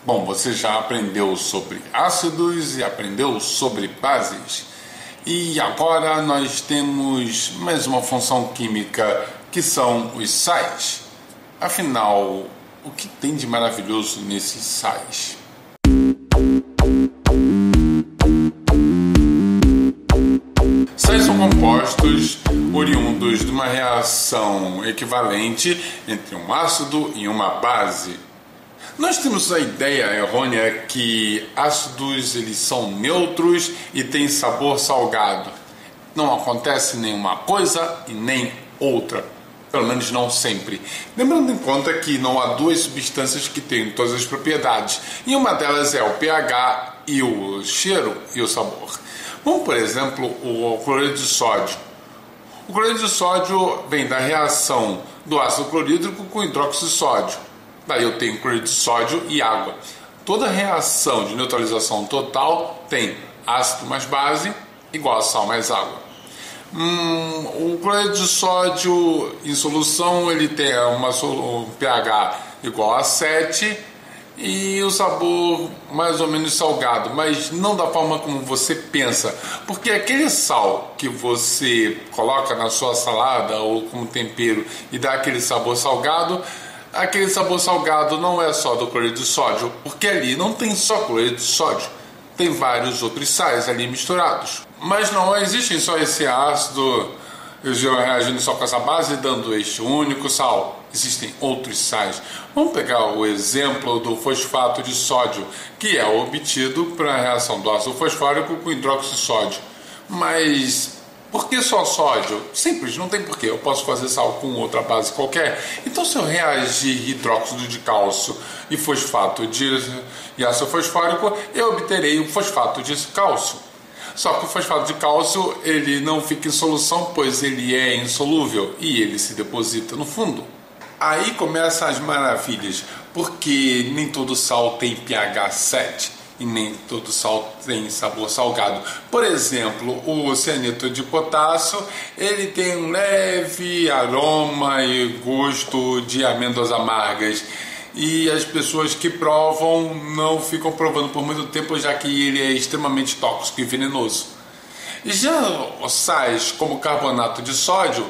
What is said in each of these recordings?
Bom, você já aprendeu sobre ácidos e aprendeu sobre bases. E agora nós temos mais uma função química, que são os sais. Afinal, o que tem de maravilhoso nesses sais? Sais são compostos oriundos de uma reação equivalente entre um ácido e uma base. Nós temos a ideia errônea que ácidos eles são neutros e têm sabor salgado. Não acontece nenhuma coisa e nem outra, pelo menos não sempre. Lembrando em conta que não há duas substâncias que têm todas as propriedades, e uma delas é o pH e o cheiro e o sabor. Vamos, por exemplo, o cloreto de sódio. O cloreto de sódio vem da reação do ácido clorídrico com hidróxido de sódio. Daí eu tenho cloreto de sódio e água. Toda reação de neutralização total tem ácido mais base igual a sal mais água. O cloreto de sódio em solução ele tem um pH igual a 7 e o sabor mais ou menos salgado, mas não da forma como você pensa, porque aquele sal que você coloca na sua salada ou como tempero e dá aquele sabor salgado, aquele sabor salgado não é só do cloreto de sódio, porque ali não tem só cloreto de sódio, tem vários outros sais ali misturados. Mas não existe só esse ácido reagindo só com essa base dando este único sal. Existem outros sais. Vamos pegar o exemplo do fosfato de sódio, que é obtido para a reação do ácido fosfórico com hidróxido de sódio. Mas por que só sódio? Simples, não tem porquê. Eu posso fazer sal com outra base qualquer. Então, se eu reagir hidróxido de cálcio e fosfato e ácido fosfórico, eu obterei o fosfato de cálcio. Só que o fosfato de cálcio ele não fica em solução, pois ele é insolúvel e ele se deposita no fundo. Aí começam as maravilhas, porque nem todo sal tem pH 7. E nem todo sal tem sabor salgado. Por exemplo, o cianeto de potássio, ele tem um leve aroma e gosto de amêndoas amargas. E as pessoas que provam não ficam provando por muito tempo, já que ele é extremamente tóxico e venenoso. Já os sais, como carbonato de sódio,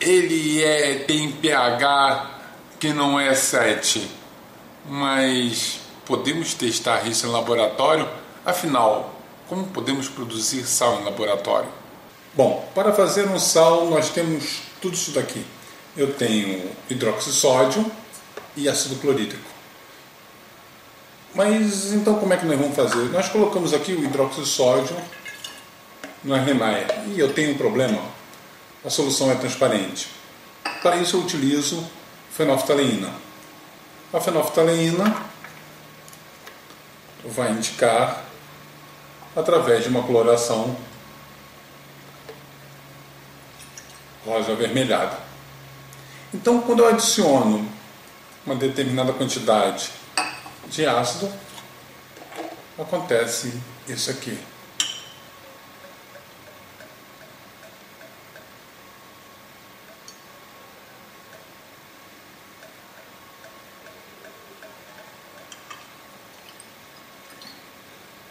ele tem pH que não é 7, mas podemos testar isso em laboratório? Afinal, como podemos produzir sal em laboratório? Bom, para fazer um sal nós temos tudo isso daqui. Eu tenho hidróxido de sódio e ácido clorídrico. Mas então como é que nós vamos fazer? Nós colocamos aqui o hidróxido de sódio no Erlenmeyer e eu tenho um problema. A solução é transparente. Para isso eu utilizo fenolftaleína. A fenolftaleína vai indicar através de uma coloração rosa avermelhada. Então, quando eu adiciono uma determinada quantidade de ácido, acontece isso aqui.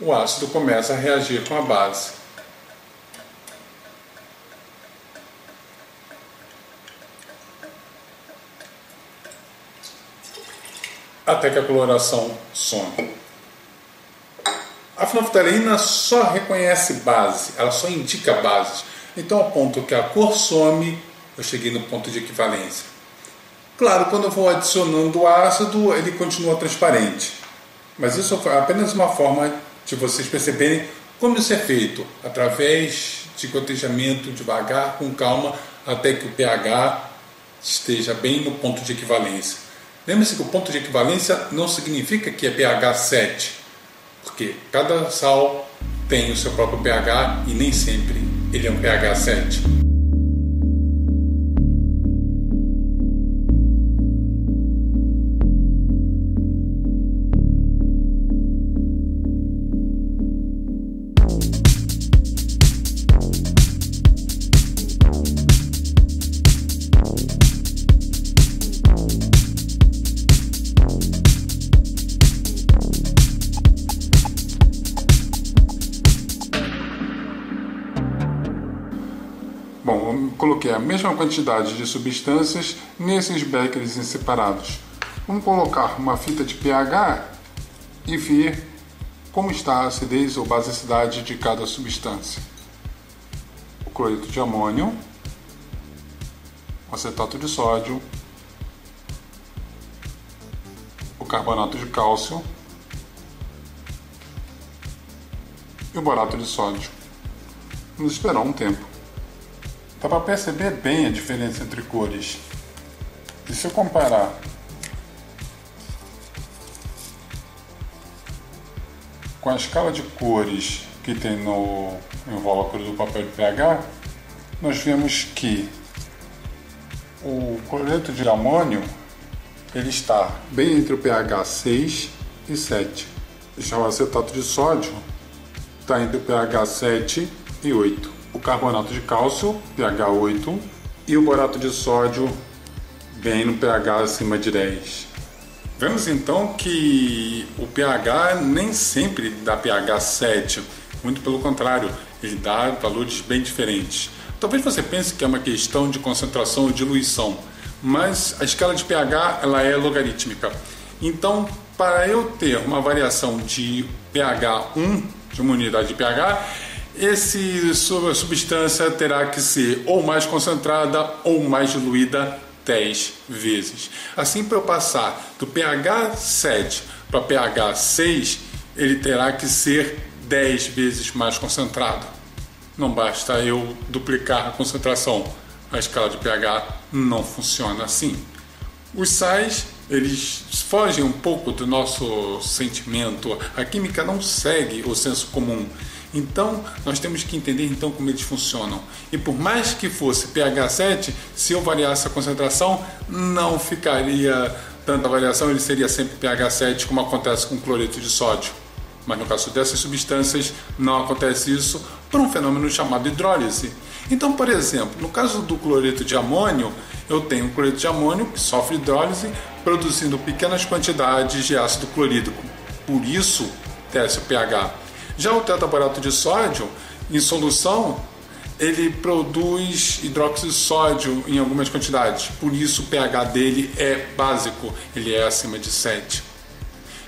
O ácido começa a reagir com a base. Até que a coloração some. A fenolftaleína só reconhece base, ela só indica bases. Então, ao ponto que a cor some, eu cheguei no ponto de equivalência. Claro, quando eu vou adicionando ácido, ele continua transparente. Mas isso é apenas uma forma de vocês perceberem como isso é feito, através de gotejamento devagar, com calma, até que o pH esteja bem no ponto de equivalência. Lembre-se que o ponto de equivalência não significa que é pH 7, porque cada sal tem o seu próprio pH e nem sempre ele é um pH 7. coloquei a mesma quantidade de substâncias nesses beckers separados. Vamos colocar uma fita de pH e ver como está a acidez ou basicidade de cada substância. O cloreto de amônio, o acetato de sódio, o carbonato de cálcio e o borato de sódio. Vamos esperar um tempo. Dá para perceber bem a diferença entre cores. E se eu comparar com a escala de cores que tem no invólucro do papel de pH, nós vemos que o cloreto de amônio ele está bem entre o pH 6 e 7. Já o acetato de sódio está entre o pH 7 e 8. O carbonato de cálcio, pH 8, e o borato de sódio bem no pH acima de 10. Vemos então que o pH nem sempre dá pH 7, muito pelo contrário, ele dá valores bem diferentes. Talvez você pense que é uma questão de concentração ou diluição, mas a escala de pH ela é logarítmica. Então, para eu ter uma variação de pH 1, de uma unidade de pH, essa substância terá que ser ou mais concentrada ou mais diluída 10 vezes. Assim, para eu passar do pH 7 para pH 6, ele terá que ser 10 vezes mais concentrado. Não basta eu duplicar a concentração. A escala de pH não funciona assim. Os sais, eles fogem um pouco do nosso sentimento. A química não segue o senso comum. Então, nós temos que entender então como eles funcionam. E por mais que fosse pH 7, se eu variasse a concentração, não ficaria tanta variação, ele seria sempre pH 7, como acontece com o cloreto de sódio. Mas no caso dessas substâncias, não acontece isso por um fenômeno chamado hidrólise. Então, por exemplo, no caso do cloreto de amônio, eu tenho um cloreto de amônio que sofre hidrólise, produzindo pequenas quantidades de ácido clorídrico. Por isso, desce o pH. Já o tetaborato de sódio, em solução, ele produz hidróxido de sódio em algumas quantidades. Por isso, o pH dele é básico, ele é acima de 7.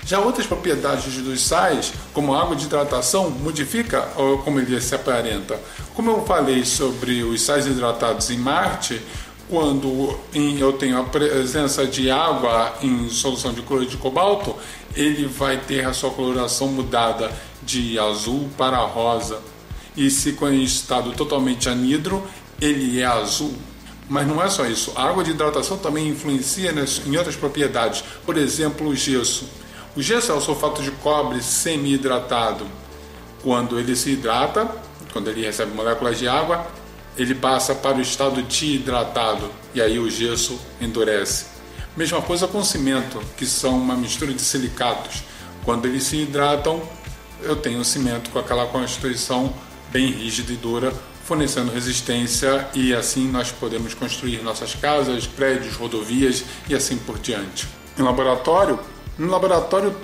Já outras propriedades dos sais, como a água de hidratação, modifica como ele se aparenta. Como eu falei sobre os sais hidratados em Marte, quando eu tenho a presença de água em solução de cloreto de cobalto, ele vai ter a sua coloração mudada de azul para rosa. E se em estado totalmente anidro, ele é azul. Mas não é só isso. A água de hidratação também influencia em outras propriedades. Por exemplo, o gesso. O gesso é o sulfato de cobre semi-hidratado. Quando ele se hidrata, quando ele recebe moléculas de água, ele passa para o estado dihidratado e aí o gesso endurece. Mesma coisa com o cimento, que são uma mistura de silicatos. Quando eles se hidratam, eu tenho o cimento com aquela constituição bem rígida e dura, fornecendo resistência, e assim nós podemos construir nossas casas, prédios, rodovias e assim por diante. No laboratório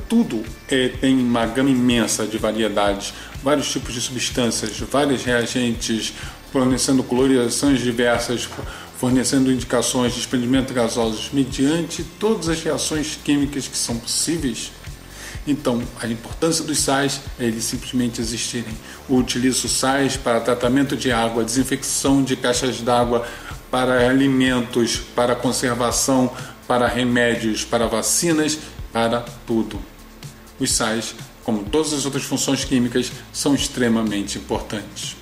tudo tem uma gama imensa de variedades, vários tipos de substâncias, vários reagentes, fornecendo colorações diversas, fornecendo indicações de desprendimento gasosos mediante todas as reações químicas que são possíveis. Então, a importância dos sais é eles simplesmente existirem. Eu utilizo sais para tratamento de água, desinfecção de caixas d'água, para alimentos, para conservação, para remédios, para vacinas, para tudo. Os sais, como todas as outras funções químicas, são extremamente importantes.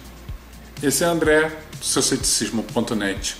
Esse é André, do seu ceticismo.net.